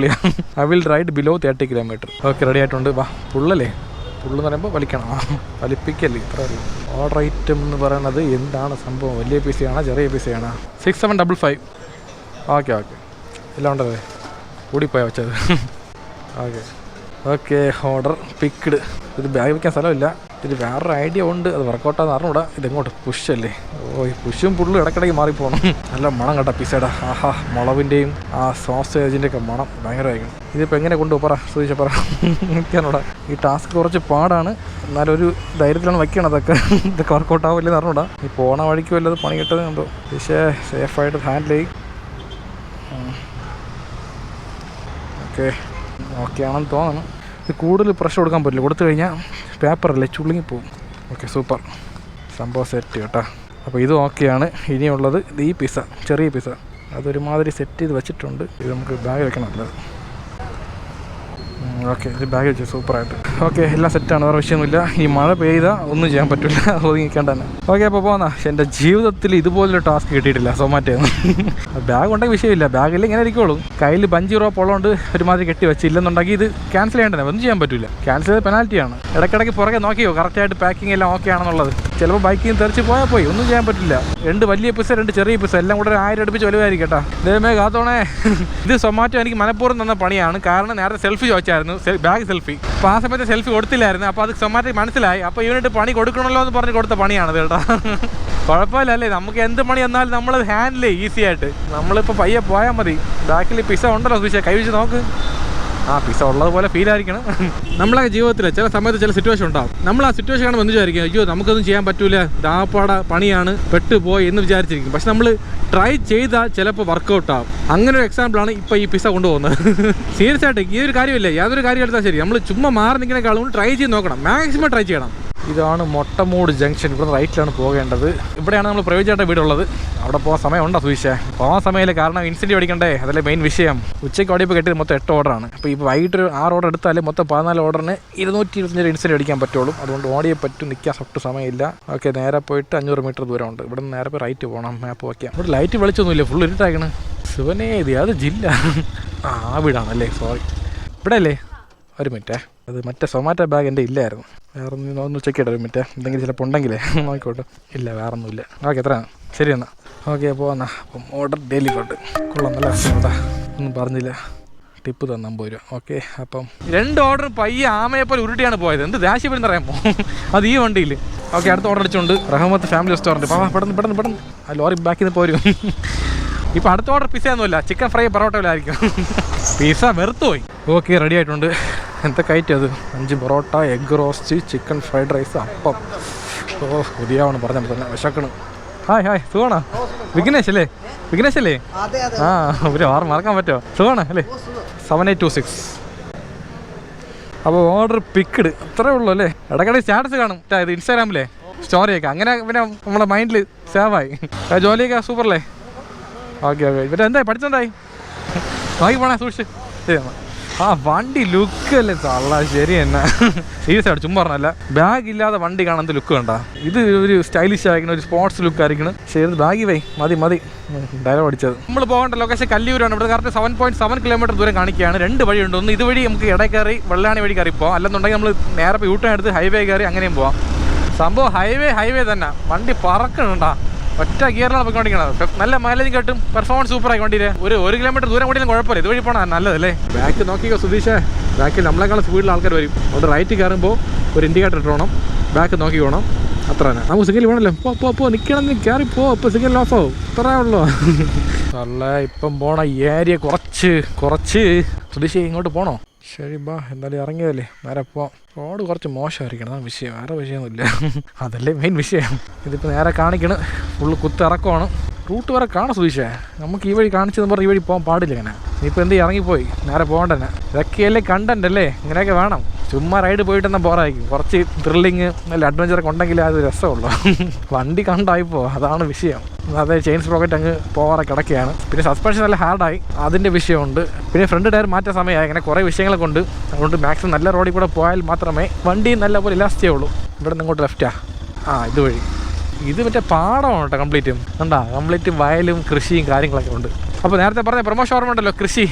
I will ride below 30 kilometer. Okay ready ആയിട്ടുണ്ട്. വാ. പുള്ളല്ലേ, പുള്ളെന്ന് പറയുമ്പോൾ വലിക്കണം, വലിപ്പിക്കല്ലേ. ഇത്ര ഓർഡർ ഐറ്റം എന്ന് പറയുന്നത് എന്താണ് സംഭവം? വലിയ പിസയാണോ ചെറിയ പിസയാണോ? 6755. ഓക്കെ എല്ലാം ഉണ്ടല്ലേ, കൂടിപ്പോയാ വെച്ചത്. Okay order picked. ഇത് ബാഗ് വയ്ക്കാൻ സ്ഥലമില്ല. ഇത് വേറൊരു ഐഡിയ ഉണ്ട്, അത് വർക്കൗട്ടാന്ന് അറിഞ്ഞൂടാ. ഇതെങ്ങോട്ട് പുഷല്ലേ? ഈ പുഷും പുള്ളും ഇടയ്ക്കിടയ്ക്ക് മാറിപ്പോകണം. നല്ല മണം കേട്ടോ പിസയുടെ. ആഹാ, മുളവിൻ്റെയും ആ സോസേജിൻ്റെ ഒക്കെ മണം ഭയങ്കരമായിരിക്കും. ഇതിപ്പോൾ എങ്ങനെ കൊണ്ടുപോകും പറ സുധീഷ, പറ. എനിക്കറിഞ്ഞൂടാ. ഈ ടാസ്ക് കുറച്ച് പാടാണ്, എന്നാലും ഒരു ധൈര്യത്തിലാണ് വയ്ക്കണം. ഇതൊക്കെ വർക്കൗട്ട് ആവില്ലെന്ന് അറിഞ്ഞൂടാ. ഈ പോണ വഴിക്ക് വല്ലത് പണി കിട്ടത് എന്തോ. പക്ഷേ സേഫായിട്ട് ഹാൻഡിൽ ചെയ്യും. ഓക്കെ ആണെന്ന് തോന്നുന്നു. ഇത് കൂടുതൽ പ്രഷർ കൊടുക്കാൻ പറ്റില്ല, കൊടുത്തു കഴിഞ്ഞാൽ പേപ്പറല്ലേ ചുളുങ്ങിപ്പോവും. ഓക്കെ സൂപ്പർ, സംഭവം സെറ്റ് കേട്ടോ. അപ്പോൾ ഇത് ഓക്കെയാണ്. ഇനിയുള്ളത് ഈ പിസ്സ, ചെറിയ പിസ്സ, അതൊരുമാതിരി സെറ്റ് ചെയ്ത് വെച്ചിട്ടുണ്ട്. ഇത് നമുക്ക് ബാഗ് വെക്കണം. നല്ലത്. ഓക്കെ, ഇത് ബാഗ് വെച്ചു സൂപ്പറായിട്ട്. ഓക്കെ, എല്ലാം സെറ്റാണ്, വേറെ വിഷയമൊന്നുമില്ല. ഈ മഴ പെയ്താൽ ഒന്നും ചെയ്യാൻ പറ്റില്ല, ഒതുങ്ങിക്കേണ്ട തന്നെ. ഓക്കെ, അപ്പോൾ പോന്നാ. എൻ്റെ ജീവിതത്തിൽ ഇതുപോലൊരു ടാസ്ക് കിട്ടിയിട്ടില്ല സൊമാറ്റോ. ബാഗ് ഉണ്ടെങ്കിൽ വിഷയമില്ല, ബാഗിൽ ഇങ്ങനെ ഇരിക്കുള്ളൂ. കയ്യിൽ ബഞ്ചി റോപ്പ് ഉള്ളതുകൊണ്ട് ഒരുമാതിരി കെട്ടി വെച്ച്. ഇല്ലെന്നുണ്ടെങ്കിൽ ഇത് ക്യാൻസൽ ചെയ്യേണ്ടത്, ഒന്നും ചെയ്യാൻ പറ്റില്ല. ക്യാൻസൽ ചെയ്ത് പെനാൽറ്റിയാണ്. ഇടയ്ക്കിടയ്ക്ക് പുറകെ നോക്കിയോ കറക്റ്റായിട്ട് പാക്കിംഗ് എല്ലാം ഓക്കെ ആണെന്നുള്ളത്. ചിലപ്പോൾ ബൈക്കിൽ നിന്ന് തെറിച്ച് പോയാൽ പോയി, ഒന്നും ചെയ്യാൻ പറ്റില്ല. 2 വലിയ പിസ്സ 2 ചെറിയ പിസ്സ എല്ലാം കൂടെ 1000 അടുപ്പിച്ച് വലുതായിരിക്കും കേട്ടോ. ദൈവമേ കാത്തോണേ. ഇത് സൊമാറ്റോ എനിക്ക് മനഃപൂർവ്വം തന്ന പണിയാണ്. കാരണം നേരത്തെ സെൽഫി ചോദിച്ചായിരുന്നു, ബാഗ് സെൽഫി. അപ്പോൾ ആ സമയത്ത് സെൽഫി കൊടുത്തില്ലായിരുന്നു. അപ്പോൾ അത് സൊമാറ്റോ മനസ്സിലായി. അപ്പോൾ ഇവനിട്ട് പണി കൊടുക്കണമല്ലോ എന്ന് പറഞ്ഞ് കൊടുത്ത പണിയാണ് കേട്ടോ. കുഴപ്പമില്ലല്ലേ, നമുക്ക് എന്ത് പണി എന്നാലും നമ്മളത് ഹാൻഡിൽ ചെയ്യും ഈസി ആയിട്ട്. നമ്മളിപ്പോൾ പയ്യെ പോയാൽ മതി. ബാക്കിൽ പിസ്സ ഉണ്ടല്ലോ സുശേ, കൈ വെച്ച് നോക്ക്. ആ പിസ്സ ഉള്ളതുപോലെ ഫീൽ ആയിരിക്കണം. നമ്മളെ ജീവിതത്തിൽ ചില സമയത്ത് ചില സിറ്റുവേഷൻ ഉണ്ടാവും. നമ്മൾ ആ സിറ്റുവേഷൻ കാണുമ്പോൾ എന്ന് വിചാരിക്കും, അയ്യോ നമുക്കൊന്നും ചെയ്യാൻ പറ്റൂല, ദാപ്പാട പണിയാണ്, പെട്ടുപോയി എന്ന് വിചാരിച്ചിരിക്കും. പക്ഷെ നമ്മൾ ട്രൈ ചെയ്താൽ ചിലപ്പോൾ വർക്കൗട്ട് ആവും. അങ്ങനെ ഒരു എക്സാമ്പിളാണ് ഇപ്പോൾ ഈ പിസ്സ കൊണ്ടുപോകുന്നത്. സീരിയസ് ആയിട്ട് ഈ ഒരു കാര്യമില്ല, യാതൊരു കാര്യം എടുത്താൽ ശരി, നമ്മൾ ചുമ്മാ മാറി നിൽക്കുന്നതിനേക്കാളും ട്രൈ ചെയ്ത് നോക്കണം, മാക്സിമം ട്രൈ ചെയ്യണം. ഇതാണ് മൊട്ടമൂട് ജംഗ്ഷൻ. ഇവിടെ റൈറ്റിലാണ് പോകേണ്ടത്. ഇവിടെയാണ് നമ്മൾ പ്രവേശിച്ചേട്ട വീടുള്ളത്. അവിടെ പോകാൻ സമയമുണ്ടോ സുവിശേ? പോകാൻ സമയമില്ല, കാരണം ഇൻസെൻറ്റീവ് അടിക്കണ്ടേ, അതല്ലേ മെയിൻ വിഷയം. ഉച്ചയ്ക്ക് ഓടി ഇപ്പോൾ കെട്ടിയത് മൊത്തം 8 ഓർഡറാണ്. അപ്പോൾ ഇപ്പോൾ വൈകിട്ട് 6 ഓർഡർ എടുത്താൽ മൊത്തം 14 ഓർഡറിന് 225 ഇൻസെൻറ്റീവ് അടിക്കാൻ പറ്റുള്ളൂ. അതുകൊണ്ട് ഓടിയേ പറ്റും, നിൽക്കാൻ ഒട്ടും സമയമില്ല. ഓക്കെ, നേരെ പോയിട്ട് 500 മീറ്റർ ദൂരമുണ്ട്. ഇവിടെ നിന്ന് നേരെ പോയി റൈറ്റ് പോകണം. മാപ്പ് വയ്ക്കാം. ഇവിടെ ലൈറ്റ് വെളിച്ചൊന്നുമില്ല, ഫുൾ ഇരുട്ടാക്കണം. ശിവനേ, ഇത് അത് ജില്ല. ആ വീടാണല്ലേ, സോറി. ഇവിടെ അല്ലേ? ഒരു മിനിറ്റേ, അത് മറ്റേ സൊമാറ്റോ ബാഗ് എൻ്റെ ഇല്ലായിരുന്നു. വേറെ ഒന്ന് ചെക്ക് ചെയ്യട്ടെ ഒരു മിനിറ്റ്, എന്തെങ്കിലും ചിലപ്പോൾ ഉണ്ടെങ്കിലേ നോക്കിക്കോട്ടെ. ഇല്ല, വേറെ ഒന്നുമില്ല. ഓക്കെ, എത്രയാണ്? ശരി എന്നാൽ. ഓക്കെ, പോന്നാ. അപ്പം ഓർഡർ ഡെയിലി കൊണ്ട് കൊള്ളാം, നല്ല കേട്ടാ. ഒന്നും പറഞ്ഞില്ല, ടിപ്പ് തന്നെ 50 രൂപ. ഓക്കെ, അപ്പം 2 ഓർഡർ പയ്യെ ആമയെപ്പോലെ ഉരുട്ടിയാണ് പോയത്. എന്ത് ദേഷ്യപ്പെടുന്ന അറിയാമോ അത് ഈ വണ്ടിയിൽ. ഓക്കെ, അടുത്ത ഓർഡർ അടിച്ചുകൊണ്ട് റഹ്മത്ത് ഫാമിലി റെസ്റ്റോറൻറ്റ്. പെട്ടെന്ന് ആ ലോറി ബാക്കിൽ നിന്ന് പോരും. ഇപ്പോൾ അടുത്ത ഓർഡർ പിസ്സ ഒന്നുമില്ല, ചിക്കൻ ഫ്രൈ പൊറോട്ടയിലായിരിക്കും. പിസ്സ വെറുത്തുപോയി. ഓക്കെ, റെഡി ആയിട്ടുണ്ട്. എന്തൊക്കെ ഐറ്റം അത്? 5 porotta, egg roast, chicken fried rice, appam. ഓ, പുതിയവണ് പറഞ്ഞപ്പോൾ തന്നെ വിശക്കണം. ഹായ്, സുഖമാണോ? വിഘ്നേഷ് അല്ലേ? ആ, ഒരു ഓർമ്മ മറക്കാൻ പറ്റുമോ? സുഖമാണ് അല്ലേ? 7826. അപ്പോൾ ഓർഡർ പിക്ക്ഡ്, അത്രേ ഉള്ളൂ അല്ലേ? ഇടയ്ക്കിടയ്ക്ക് സ്റ്റാറ്റസ് കാണും ഇത് ഇൻസ്റ്റാഗ്രാമിലെ സ്റ്റോറിയൊക്കെ. അങ്ങനെ പിന്നെ നമ്മുടെ മൈൻഡിൽ സേവായി. ജോലിയൊക്കെ സൂപ്പറല്ലേ? ഓക്കെ, ഇവരെ എന്തായി പഠിച്ചെന്തായി? നോക്കി പോണേ, സൂക്ഷിച്ച്. ശരി എന്നാൽ. ആ വണ്ടി ലുക്ക് അല്ലേ തള്ള, ശരി തന്നെ. സീരിയസ് ആയിട്ട് ചുമ്മാ പറഞ്ഞല്ല, ബാഗ് ഇല്ലാതെ വണ്ടി കാണാൻ ലുക്ക് കണ്ട. ഇത് ഒരു സ്റ്റൈലിഷ് ആയിരിക്കണം, ഒരു സ്പോർട്സ് ലുക്ക് ആയിരിക്കണം. ശരി, ബാഗി വൈ മതി. ഡയലോഗ് അടിച്ചത്. നമ്മൾ പോകേണ്ട ലൊക്കേഷൻ കല്ലിയൂരാണ്. ഇവിടെ കറക്റ്റ് 7.7 കിലോമീറ്റർ ദൂരം കാണിക്കുകയാണ്. 2 വഴിയുണ്ട്. ഒന്ന് ഇതുവഴി നമുക്ക് ഇടയിൽ കയറി വെള്ളാണി വഴി കയറി പോകാം, അല്ലെന്നുണ്ടെങ്കിൽ നമ്മൾ നേരെ പോയി യൂട്ടേൺ എടുത്ത് ഹൈവേ കയറി അങ്ങനെയും പോവാം. സംഭവം ഹൈവേ തന്നെ. വണ്ടി പറക്കണുണ്ടാ, ഒറ്റ ഗിയറിലാണ് പോയിക്കൊണ്ടിരിക്കുന്നത്. നല്ല മൈലേജ് കിട്ടും, പെർഫോമൻസ് സൂപ്പർ ആയിക്കൊണ്ടിരിക്കുക. ഒരു 1 കിലോമീറ്റർ ദൂരം കൂടിയും കുഴപ്പമില്ല, ഇതുവഴി പോകണം നല്ലതല്ലേ. ബാക്ക് നോക്കിക്കോ സുധീഷേ, ബാക്കിൽ നമ്മളെക്കാളും സ്പീഡിൽ ആൾക്കാർ വരും. അതുകൊണ്ട് റൈറ്റ് കയറുമ്പോൾ ഒരു ഇൻഡിക്കേറ്റർ ഇട്ടോണം, ബാക്ക് നോക്കി പോകണം. അത്ര തന്നെ. നമുക്ക് സിഗ്നൽ വേണമല്ലോ. പോ നിൽക്കണം, നീ കയറി പോ, ഇപ്പോൾ സിഗ്നൽ ഓഫ് ആവും. ഇത്രേ ഉള്ളൂ. നല്ല ഇപ്പം പോണ ഏരിയ കുറച്ച് സുധീഷേ ഇങ്ങോട്ട് പോകണോ? ശരി ബാ, എന്തായാലും ഇറങ്ങിയതല്ലേ, നേരെ പോവാം. റോഡ് കുറച്ച് മോശമായിരിക്കണം, അതാണ് വിഷയം, വേറെ വിഷയമൊന്നുമില്ല. അതല്ലേ മെയിൻ വിഷയം. ഇതിപ്പോൾ നേരെ കാണിക്കണം, ഫുള്ള് കുത്തിറക്കമാണ്. റൂട്ട് വരെ കാണാൻ സുധീഷേ, നമുക്ക് ഈ വഴി കാണിച്ചെന്ന് പറഞ്ഞാൽ ഈ വഴി പോകാൻ പാടില്ല. ഇങ്ങനെ ഇനിയിപ്പോൾ എന്ത് ഇറങ്ങിപ്പോയി, നേരെ പോകണ്ടന്നെ. ഇതൊക്കെയല്ലേ കണ്ടന്റ് അല്ലേ, ഇങ്ങനെയൊക്കെ വേണം. ചുമ്മാ റൈഡ് പോയിട്ടെന്നാൽ ബോറായിരിക്കും. കുറച്ച് ത്രില്ലിങ് നല്ല അഡ്വഞ്ചറൊക്കെ ഉണ്ടെങ്കിൽ അത് രസമുള്ളൂ. വണ്ടി കണ്ടായിപ്പോ, അതാണ് വിഷയം. അതെ, ചെയിൻ സ്പ്രോക്കറ്റ് അങ്ങ് പോകാറെ കിടക്കുകയാണ്. പിന്നെ സസ്പെൻഷൻ നല്ല ഹാർഡായി, അതിൻ്റെ വിഷയമുണ്ട്. പിന്നെ ഫ്രണ്ട് ടയർ മാറ്റാൻ സമയമായി. അങ്ങനെ കുറേ വിഷയങ്ങളൊക്കെ ഉണ്ട്. അതുകൊണ്ട് മാക്സിമം നല്ല റോഡിൽ കൂടെ പോയാൽ മാത്രമേ വണ്ടി നല്ലപോലെ ഇലാസ്റ്റ് ചെയ്യുള്ളൂ. ഇവിടെ നിന്ന് ഇങ്ങോട്ട് ലെഫ്റ്റാ. ഇതുവഴി. ഇത് മറ്റേ പാടമാണ് കേട്ടോ, കംപ്ലീറ്റും കണ്ടാ, കംപ്ലീറ്റ് വയലും കൃഷിയും കാര്യങ്ങളൊക്കെ ഉണ്ട്. അപ്പോൾ നേരത്തെ പറഞ്ഞ പ്രമോഷൻ ഓർമ്മ ഉണ്ടല്ലോ, കൃഷി.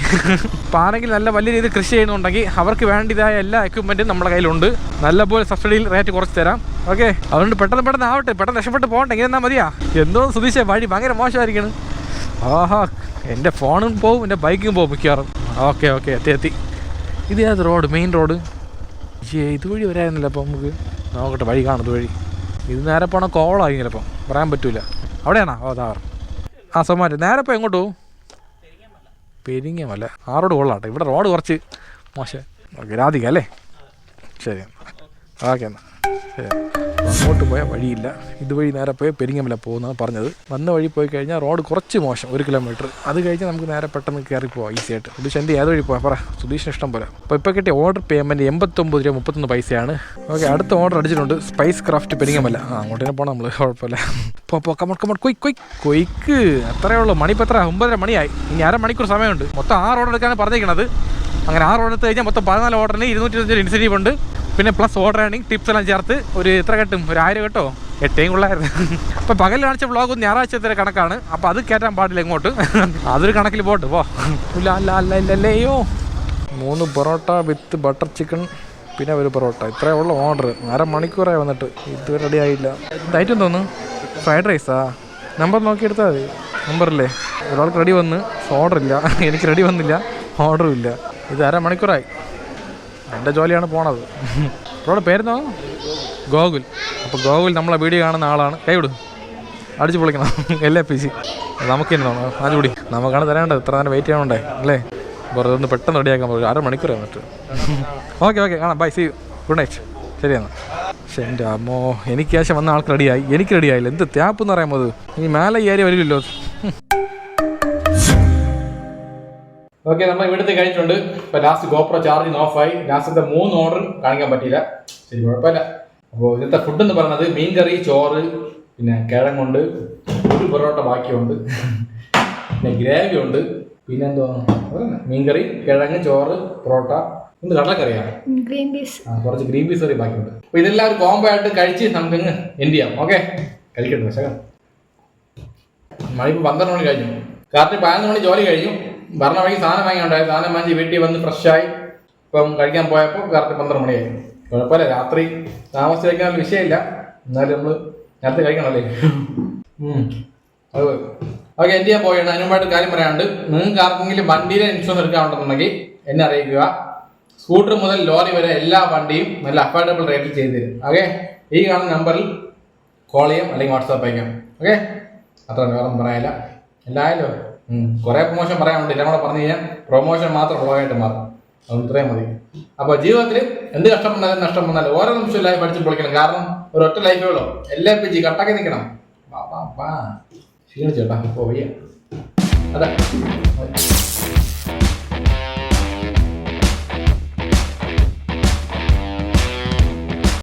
അപ്പോൾ ആണെങ്കിൽ നല്ല വലിയ രീതിയിൽ കൃഷി ചെയ്യുന്നുണ്ടെങ്കിൽ അവർക്ക് വേണ്ടിയതായ എല്ലാ എക്യുപ്മെൻറ്റും നമ്മുടെ കയ്യിലുണ്ട്. നല്ലപോലെ സബ്സിഡിയിൽ റേറ്റ് കുറച്ച് തരാം. ഓക്കെ, അതുകൊണ്ട് പെട്ടെന്ന് ആവട്ടെ, പെട്ടെന്ന് രക്ഷപ്പെട്ട് പോകട്ടെ. ഇങ്ങനെ എന്നാൽ മതിയാ. എന്തോ സുധീഷേ, വഴി ഭയങ്കര മോശമായിരിക്കണം. എൻ്റെ ഫോണും പോവും, എൻ്റെ ബൈക്കും പോവും മിക്കവാറും. ഓക്കെ, എത്തി. ഇത് ഏത് റോഡ്? Main road. ഇതുവഴി വരായിരുന്നില്ല. അപ്പോൾ നമുക്ക് നോക്കട്ടെ, വഴി കാണും ഇതുവഴി. ഇത് നേരെ പോകണം കോളായി, ചിലപ്പം പറയാൻ പറ്റൂല. അവിടെയാണോ? അതാ സൊമാറ്റോ. നേരെ ഇപ്പോൾ എങ്ങോട്ട് പോകും? പെരിങ്ങമല്ല. ആ റോഡ് കൊള്ളാട്ടെ. ഇവിടെ റോഡ് കുറച്ച് മോശം. ഓക്കെ, രാധിക അല്ലേ? ശരി, ഓക്കെ എന്നാൽ ശരി. അങ്ങോട്ട് പോയാൽ വഴിയില്ല, ഇതുവഴി നേരെ പോയി പെരിങ്ങമല പോകുന്നതാണ് പറഞ്ഞത്. വന്ന വഴി പോയി കഴിഞ്ഞാൽ റോഡ് കുറച്ച് മോശം, 1 കിലോമീറ്റർ. അത് കഴിഞ്ഞാൽ നമുക്ക് നേരെ പെട്ടെന്ന് കയറി പോവാം ഈസി ആയിട്ട്. സുധീഷ് എൻ്റെ ഏത് വഴി പോയാൽ പറ, സുധീഷിന് ഇഷ്ടം പോലെ. അപ്പോൾ ഇപ്പോൾ കിട്ടിയ ഓർഡർ പേയ്മെൻറ്റ് 89 രൂപ 31 പൈസയാണ്. ഓക്കെ, അടുത്ത ഓർഡർ അടിച്ചിട്ടുണ്ട്, സ്പൈസ് ക്രാഫ്റ്റ് പെരിങ്ങമല. അങ്ങോട്ട് തന്നെ പോകണം നമ്മൾ, കുഴപ്പമില്ല. കമോൺ കൊയ്ക്ക്. അത്രയേ ഉള്ളൂ. മണി ഇപ്പോൾ എത്ര? 9:30 മണിയായി. ഇനി 1/2 മണിക്കൂർ സമയമുണ്ട്. മൊത്തം 6 ഓർഡർ എടുക്കാനാണ് പറഞ്ഞിരിക്കണത്. അങ്ങനെ 6 ഓർഡർ എടുത്ത് കഴിഞ്ഞാൽ മൊത്തം 14 ഓർഡറിന് 225 ഇൻസെൻറ്റീവ് ഉണ്ട്. പിന്നെ പ്ലസ് ഓർഡർ ഏണിംഗ് ടിപ്സ് എല്ലാം ചേർത്ത് ഒരു എത്ര കിട്ടും, ഒരു 1000 കേട്ടോ. 8 കൊള്ളായിരുന്നു. അപ്പോൾ പകൽ കാണിച്ച വ്ളോഗ് ഞായറാഴ്ചത്തെ കണക്കാണ്. അപ്പോൾ അത് കയറ്റാൻ പാടില്ല ഇങ്ങോട്ട്. അതൊരു കണക്കിൽ പോട്ട് പോ. ഇല്ലല്ലയോ 3 പൊറോട്ട വിത്ത് ബട്ടർ ചിക്കൻ പിന്നെ ഒരു പൊറോട്ട. ഇത്രയേ ഉള്ളൂ ഓർഡർ. 1/2 മണിക്കൂറായി വന്നിട്ട് ഇതുവരെ റെഡി ആയില്ല. ഇതായിട്ടും തോന്നുന്നു ഫ്രൈഡ് റൈസാ. നമ്പർ നോക്കിയെടുത്താൽ മതി. നമ്പറില്ലേ ഒരാൾക്ക് റെഡി വന്ന് ഓർഡർ ഇല്ല, എനിക്ക് റെഡി വന്നില്ല, ഓർഡറും ഇല്ല. ഇത് 1/2 മണിക്കൂറായി. എൻ്റെ ജോലിയാണ് പോണത്. അവരുടെ പേരുന്നോ ഗോകുൽ. അപ്പോൾ ഗോകുൽ നമ്മളെ വീഡിയോ കാണുന്ന ആളാണ്. കൈവിടും അടിച്ച് പൊളിക്കണം. LAPC നമുക്ക് തന്നെ തോന്നണം. ആദ്യകൂടി നമുക്കാണ് തരേണ്ടത്. ഇത്ര നേരം വെയിറ്റ് ചെയ്യണോണ്ടേ അല്ലേ. വെറുതെ ഒന്ന് പെട്ടെന്ന് റെഡിയാക്കാൻ പറ്റും. 1/2 മണിക്കൂർ വന്നിട്ട്. ഓക്കെ കാണാം. Bye, see you, good night. ശരിയാണ്. പക്ഷേ എൻ്റെ അമ്മോ, എനിക്ക് ശേഷം വന്ന ആൾക്ക് റെഡിയായി, എനിക്ക് റെഡിയായില്ല. എന്ത് ത്യാപ്പ് എന്ന് പറയുമ്പോൾ ഇനി മേലെ ഈ ഏരിയ വരില്ലല്ലോ. ഓക്കെ, നമ്മൾ ഇവിടുത്തെ കഴിഞ്ഞിട്ടുണ്ട്. ഇപ്പോൾ ലാസ്റ്റ് GoPro ചാർജിങ് ഓഫായി. ലാസ്റ്റത്തെ 3 ഓർഡർ കാണിക്കാൻ പറ്റിയില്ല. ശരി, കുഴപ്പമില്ല. അപ്പോൾ ഇന്നത്തെ ഫുഡ് എന്ന് പറയുന്നത് മീൻകറി, ചോറ്, പിന്നെ കിഴങ്ങുണ്ട്, ഒരു പൊറോട്ട ബാക്കിയുണ്ട്, പിന്നെ ഗ്രേവി ഉണ്ട്, പിന്നെ എന്തോ മീൻകറി, കിഴങ്ങ്, ചോറ്, പൊറോട്ട, എന്ത് കടലക്കറിയാണ്, കുറച്ച് ഗ്രീൻ പീസ് കറി ബാക്കിയുണ്ട്. അപ്പോൾ ഇതെല്ലാം ഒരു കോംബോ ആയിട്ട് കഴിച്ച് നമുക്ക് എൻഡ് ചെയ്യാം. ഓക്കെ, കഴിക്കട്ടെ. പക്ഷേ മണി ഇപ്പോൾ 12 മണി കഴിഞ്ഞു. രാത്രി 11 മണി ജോലി കഴിഞ്ഞു. പറഞ്ഞ വഴി സാധനം വാങ്ങിയുണ്ടായി. സാധനം വാങ്ങി വീട്ടിൽ വന്ന് ഫ്രഷായി ഇപ്പം കഴിക്കാൻ പോയപ്പോൾ കറക്റ്റ് 12 മണിയായി. കുഴപ്പമില്ല, രാത്രി താമസിച്ച് കഴിക്കാൻ വിഷയമില്ല. എന്നാലും നമ്മൾ നേരത്തെ കഴിക്കണമല്ലേ. അത് ഓക്കെ, എന്ത് ചെയ്യാൻ പോയാണ്. അതിനുമായിട്ട് കാര്യം പറയാനുണ്ട്. നിങ്ങൾക്ക് ആർക്കെങ്കിലും വണ്ടിയിലെ ഇൻഷുറൻസ് എടുക്കാനുണ്ടെന്നുണ്ടെങ്കിൽ എന്നെ അറിയിക്കുക. സ്കൂട്ടർ മുതൽ ലോറി വരെ എല്ലാ വണ്ടിയും നല്ല അഫോർഡബിൾ റേറ്റിൽ ചെയ്തു തരും. ഓക്കെ, ഈ കാണുന്ന നമ്പറിൽ കോൾ ചെയ്യാം അല്ലെങ്കിൽ വാട്സാപ്പ് അയക്കാം. ഓക്കെ, അത്ര വേറെ പറയാനില്ല. എല്ലായാലും കുറേ പ്രൊമോഷൻ പറയാനുണ്ട്. എല്ലാം കൂടെ പറഞ്ഞു കഴിഞ്ഞാൽ പ്രൊമോഷൻ മാത്രം വ്ളോഗായിട്ട് മാറും. അതുകൊണ്ട് ഇത്രയും മതി. അപ്പോൾ ജീവിതത്തിൽ എന്ത് കഷ്ടം വന്നാലും നഷ്ടം വന്നാലും ഓരോ നിമിഷം ലൈഫ് പഠിച്ച് പൊളിക്കണം. കാരണം ഒരു ഒറ്റ ലൈഫേ ഉള്ളൂ. LAPG കട്ടാക്കി നിൽക്കണം. ക്ഷീണിച്ചേട്ടാ, ഇപ്പോൾ വയ്യ. അതെ.